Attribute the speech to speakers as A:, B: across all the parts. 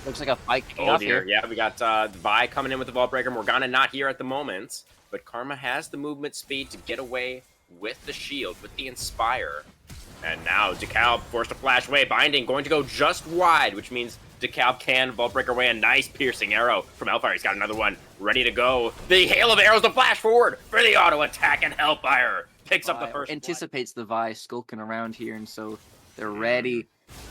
A: Looks like a fight kicking
B: Oh
A: off
B: dear,
A: here.
B: yeah, we got Vi coming in with the Vault Breaker. Morgana not here at the moment, but Karma has the movement speed to get away with the shield, with the Inspire. And now Dicalb forced to flash away. Binding going to go just wide, which means Dicalb can Vault Breaker away. A nice piercing arrow from Hellfire. He's got another one ready to go. The hail of arrows to flash forward for the auto attack, and Hellfire picks up the first
A: anticipates the Vi skulking around here, and so they're ready.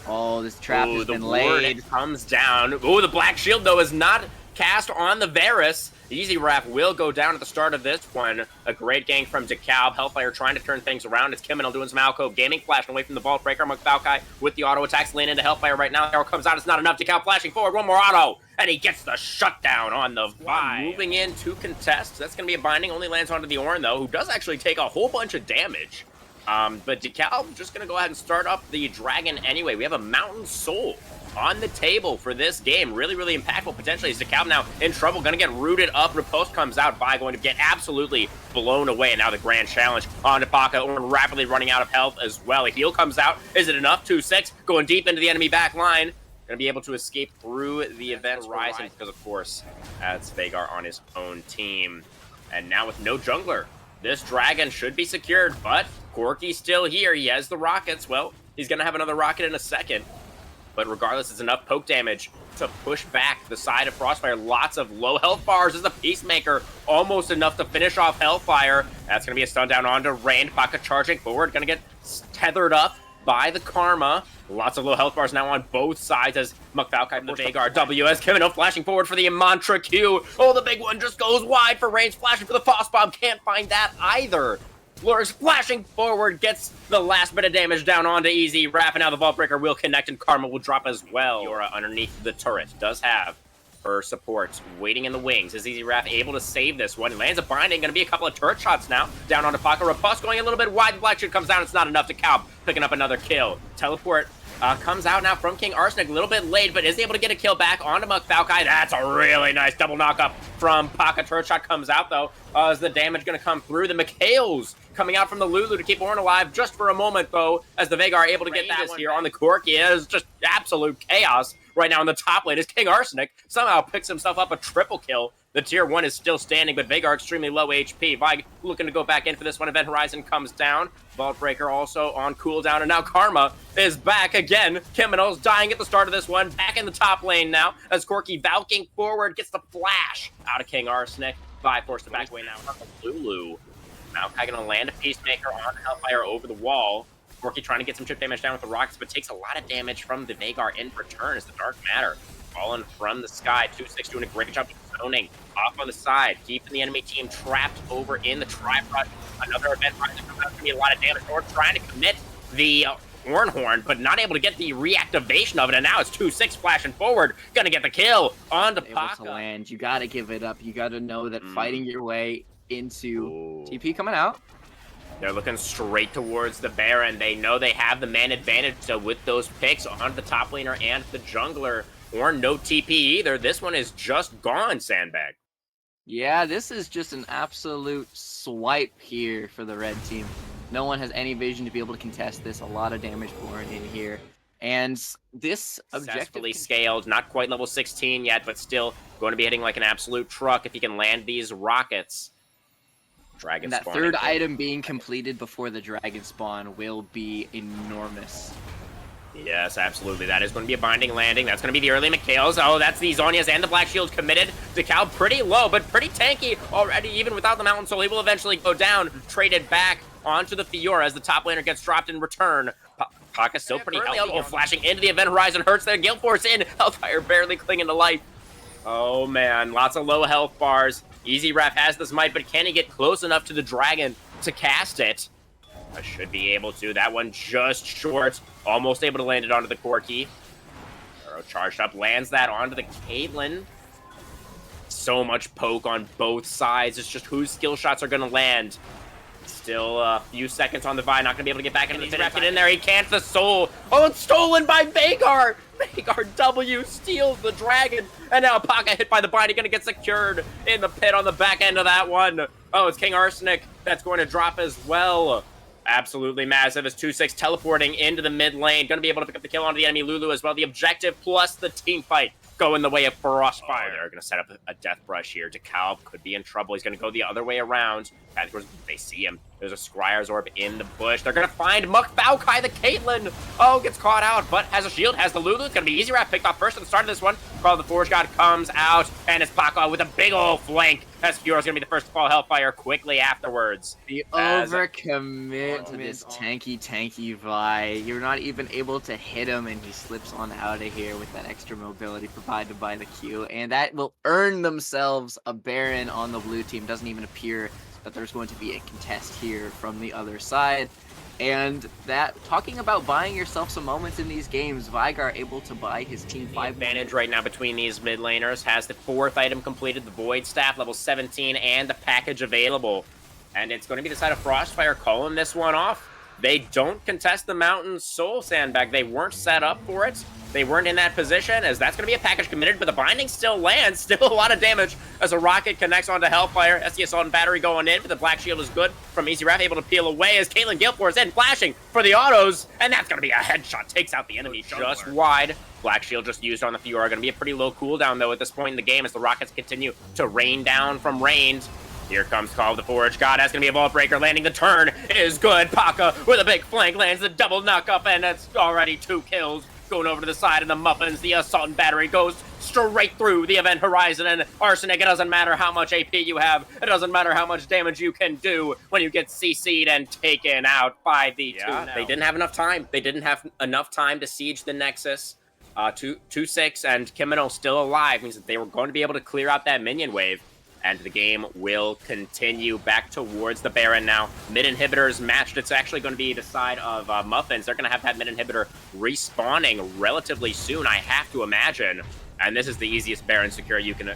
A: Oh, this trap has been
B: ward
A: laid.
B: Comes down. Oh, the Black Shield, though, is not cast on the Varus. Eziraffe will go down at the start of this one. A great gank from Dicalb. Hellfire trying to turn things around. It's Qiminel doing some Alcove gaming, flashing away from the Vault Breaker. Muck Faokai with the auto attacks, lean into Hellfire right now. Arrow comes out. It's not enough. Dicalb flashing forward. One more auto. And he gets the shutdown on the Vi. Moving in to contest. That's going to be a binding. Only lands onto the Ornn, though, who does actually take a whole bunch of damage. But Dicalb just going to go ahead and start up the Dragon anyway. We have a Mountain Soul on the table for this game. Really, really impactful potentially. Is Dicalb now in trouble? Going to get rooted up. Riposte comes out by going to get absolutely blown away. And now the grand challenge on to Pakka. Ornn rapidly running out of health as well. A heal comes out. Is it enough? 2-6. Going deep into the enemy back line. Going to be able to escape through the event horizon because, of course, that's Veigar on his own team. And now with no jungler, this Dragon should be secured, but Corki's still here. He has the rockets. Well, he's going to have another rocket in a second. But regardless, it's enough poke damage to push back the side of Frostfire. Lots of low health bars as the Peacemaker. Almost enough to finish off Hellfire. That's going to be a stun down onto Rain. Pakka charging forward. Going to get tethered up by the Karma. Lots of low health bars now on both sides as Muck Faokai the Veigar W as Qiminel flashing forward for the Mantra Q. Oh, the big one just goes wide for Rain's flashing for the Frost Bomb. Can't find that either. Lurgz flashing forward, gets the last bit of damage down onto Eziraffe, and now the Vault Breaker will connect, and Karma will drop as well. Fiora underneath the turret does have her support waiting in the wings. Is Eziraffe able to save this one? Lands a binding, going to be a couple of turret shots now. Down onto Pakka. Riposte going a little bit wide. The Black Shield comes down. It's not enough to Dicalb, picking up another kill. Teleport comes out now from King Arsenic, a little bit late, but is able to get a kill back onto Muck Faokai. That's a really nice double knock-up from Pakka. Turret shot comes out, though. Is the damage going to come through? The McHale's coming out from the Lulu to keep Ornn alive just for a moment, though, as the Veigar able to get that one here on the Corki. It is just absolute chaos right now in the top lane as King Arsenic somehow picks himself up a triple kill. The tier 1 is still standing, but Veigar extremely low HP. Vi looking to go back in for this one. Event Horizon comes down. Vault Breaker also on cooldown, and now Karma is back again. Qiminel's dying at the start of this one. Back in the top lane now as Corki valking forward, gets the flash out of King Arsenic. Vi forced to back away now. Lulu. Now going to land a Peacemaker on Hellfire over the wall. Corki trying to get some chip damage down with the rockets, but takes a lot of damage from the Veigar in return as the Dark Matter falling from the sky. 2-6 doing a great job of zoning off on the side, keeping the enemy team trapped over in the Tri-Brush. Another event comes out, going to be a lot of damage. Ornn trying to commit the Ornn Horn, but not able to get the reactivation of it, and now it's 2-6 flashing forward. Gonna get the kill onto Pakka.
A: To land. You got to give it up. You got to know that fighting your way into TP coming out.
B: They're looking straight towards the Baron. They know they have the man advantage, so with those picks onto the top laner and the jungler, Ornn no TP either. This one is just gone, Sandbag.
A: Yeah, this is just an absolute swipe here for the red team. No one has any vision to be able to contest this. A lot of damage pouring in here. And this
B: Successfully scaled, not quite level 16 yet, but still going to be hitting like an absolute truck if he can land these rockets. Dragon
A: that third item being completed before the dragon spawn will be enormous.
B: Yes, absolutely. That is going to be a binding landing. That's going to be the early McHale's. Oh, that's the Zhonya's and the Black Shield committed. Dicalb pretty low, but pretty tanky already. Even without the Mountain Soul, he will eventually go down. Traded back onto the Fiora as the top laner gets dropped in return. Pakka's still pretty healthy. Oh, flashing into the Event Horizon hurts their Guild Force in. Hellfire barely clinging to life. Oh, man. Lots of low health bars. Eziraffe has this might, but can he get close enough to the Dragon to cast it? I should be able to. That one just short. Almost able to land it onto the Corki. Arrow charged up, lands that onto the Caitlynn. So much poke on both sides. It's just whose skill shots are going to land. Still a few seconds on the Vi. Not going to be able to get back into the finish. Get in there. He can't. The soul. Oh, it's stolen by Veigar. Veigar W steals the dragon. And now Pakka hit by the bind. He's going to get secured in the pit on the back end of that one. Oh, it's King Arsenic that's going to drop as well. Absolutely massive as 2-6 teleporting into the mid lane. Going to be able to pick up the kill onto the enemy Lulu as well. The objective plus the team fight go in the way of Frostfire. They're going to set up a Death Brush here. Dicalb could be in trouble. He's going to go the other way around. And of course, they see him. There's a Scryer's Orb in the bush. They're going to find Muck. Faokai, the Caitlynn. Oh, gets caught out, but has a shield, has the Lulu. It's going to be Eziraffe picked off first at the start of this one. Call of the Forge God comes out, and it's Pakka with a big old flank. As Fiora's going to be the first to fall Hellfire quickly afterwards.
A: The overcommit to this tanky Vi. You're not even able to hit him, and he slips on out of here with that extra mobility provided by the Q. And that will earn themselves a Baron on the blue team. Doesn't even appear that there's going to be a contest here from the other side. And that, talking about buying yourself some moments in these games, Veigar able to buy his team 5
B: advantage right now between these mid laners, has the 4th item completed, the Void Staff, level 17, and the package available. And it's going to be the side of Frostfire calling this one off. They don't contest the Mountain Soul Sandbag. They weren't set up for it. They weren't in that position, as that's going to be a package committed, but the binding still lands. Still a lot of damage as a rocket connects onto Hellfire. SD Assault and Battery going in, but the Black Shield is good from Eziraffe, able to peel away as Caitlynn Galeforce in, flashing for the autos, and that's going to be a headshot. Takes out the enemy just wide. Black Shield just used on the Fiora. Going to be a pretty low cooldown, though, at this point in the game as the rockets continue to rain down from range. Here comes Call of the Forge God. That's going to be a Vault Breaker landing. The turn is good. Pakka with a big flank lands the double knock-up, and that's already 2 kills. Going over to the side of the Muffins. The Assault and Battery goes straight through the event horizon, and Arsenic, it doesn't matter how much AP you have. It doesn't matter how much damage you can do when you get CC'd and taken out by the 2. They didn't have enough time. They didn't have enough time to siege the Nexus. 2-6, and Qiminel still alive means that they were going to be able to clear out that minion wave. And the game will continue back towards the Baron now. Mid inhibitors matched. It's actually going to be the side of Muffins. They're going to have that mid inhibitor respawning relatively soon, I have to imagine. And this is the easiest Baron secure you can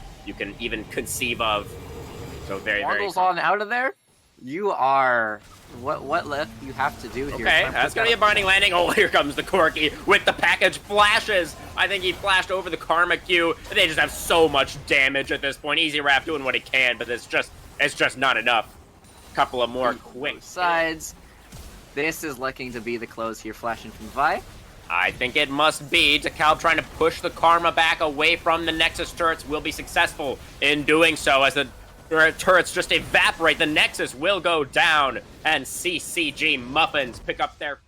B: even conceive of. So very.
A: On out of there. You are. What left you have to do here?
B: Okay, that's going to be a binding landing. Oh, here comes the Corki with the package flashes. I think he flashed over the Karma Q. They just have so much damage at this point. Eziraffe doing what he can, but it's just not enough. Couple of more quick
A: sides. This is looking to be the close here, flashing from Vi.
B: I think it must be. Dicalb trying to push the Karma back away from the Nexus turrets will be successful in doing so as the turrets just evaporate. The Nexus will go down, and CCG Muffins pick up their